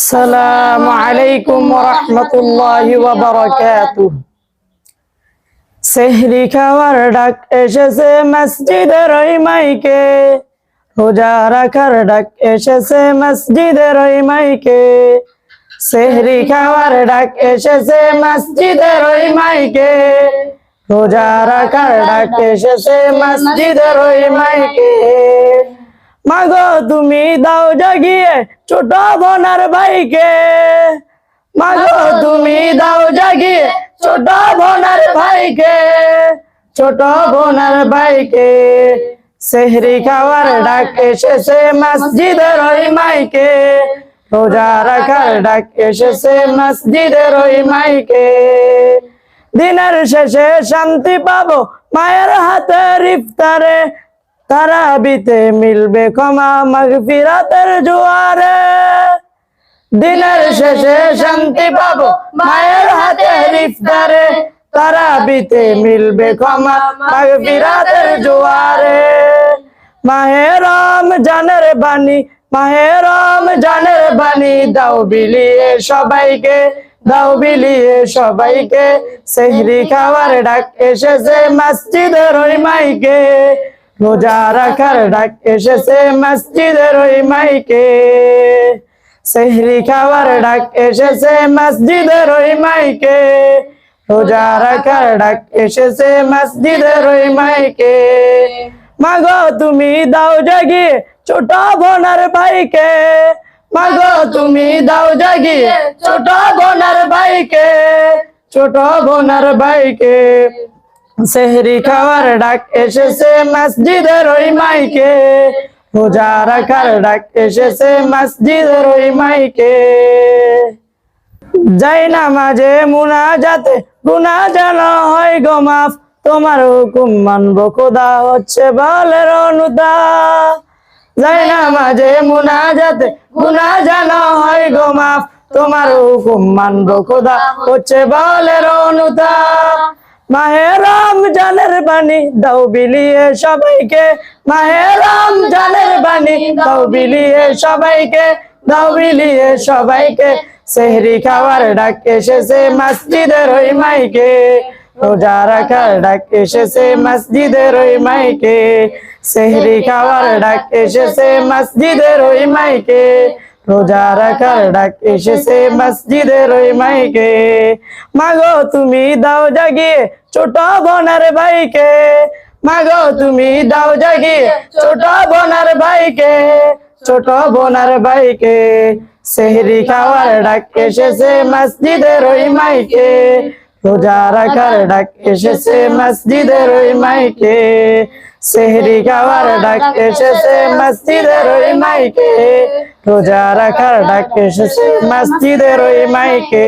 আসসালামু আলাইকুম ওয়া রাহমাতুল্লাহি ওয়া বারাকাতুহু। সেহরি খাওয়ার ডাক এসেছে মসজিদের ওই মাইকে, রোজা রাখার ডাক এসেছে মসজিদের ওই মাইকে। সেহরি খাওয়ার ডাক এসেছে মসজিদের ওই মাইকে, রোজা রাখার ডাক এসেছে মসজিদের ওই মাইকে। মাগো তুমি দাও জাগিয়ে ছোট বোনার ভাইকে, মাগো তুমি দাও জাগিয়ে ছোট বোনার ভাইকে, ছোট বোনার ভাইকে। সেহরি খাওয়ার ডাক এসেছে মসজিদের ওই মাইকে, রোজা রাখার ডাক এসেছে মসজিদের ওই মাইকে। দিনের শেষে শান্তি পাবো মায়ের হাতের ইফতারে, তারাবিতে মিলবে ক্ষমা মাগফিরাতের জোয়ারে। দিনের শেষে শান্তি পাবো মায়ের হাতের ইফতারে, তারাবিতে মিলবে ক্ষমা মাগফিরাতের জোয়ারে। মাহে রমজানের বাণী, মাহে রমজানের বাণী, দাও বিলিয়ে সবাইকে, দাও বিলিয়ে সবাইকে। সেহরি খাওয়ার ডাক এসেছে মসজিদের ওই মাইকে, রোজা রাখার ডাক এসেছে মসজিদের ওই মাইকে। সেহরি খাওয়ার ডাক এসেছে মসজিদের ওই মাইকে, রোজা রাখার ডাক এসেছে মসজিদের ওই মাইকে। মাগো তুমি দাও জাগিয়ে ছোট বোনার ভাইকে, মাগো তুমি দাও জাগিয়ে ছোট বোনার ভাইকে, ছোট বোনার ভাইকে। সেহরি খাওয়ার ডাক এসেছে মসজিদের ওই মাইকে, রোজা রাখার ডাক এসেছে মসজিদের ওই মাইকে। যাই নামাজে মুনাজাতে গুনাহ যেন হয় গো মাফ, তোমার হুকুম মানবো খোদা হচ্ছে বলের অনুতাপ। যাই নামাজে মুনাজাতে গুনাহ যেন হয় গো মাফ, তোমার হুকুম মানবো খোদা হচ্ছে বলের অনুতাপ। মাহে রমজানের বাণী দাও বিলিয়ে সবাইকে, মাহে রমজানের বাণী দাও বিলিয়ে সবাইকে, দাও বিলিয়ে সবাইকে। সেহরি খাওয়ার ডাক এসেছে মসজিদের ওই মাইকে, রোজা রাখার ডাক এসেছে মসজিদের ওই মাইকে। সেহরি খাওয়ার ডাক এসেছে মসজিদের ওই মাইকে, রোজা রাখার ডাক এসেছে মসজিদের ওই মাইকে। মাগো তুমি দাও জাগিয়ে ছোট বোনার ভাইকে, মাগো তুমি দাও জাগিয়ে ছোট বোনার ভাইকে, ছোট বোনার ভাইকে। সেহরি খাওয়ার ডাক এসেছে মসজিদের ওই মাইকে, রোজা রাখার ডাক এসেছে মসজিদের ওই মাইকে। সেহরি খাওয়ার ডাক এসেছে মসজিদের ওই মাইকে, রোজা রাখার ডাক এসেছে মসজিদের ওই মাইকে।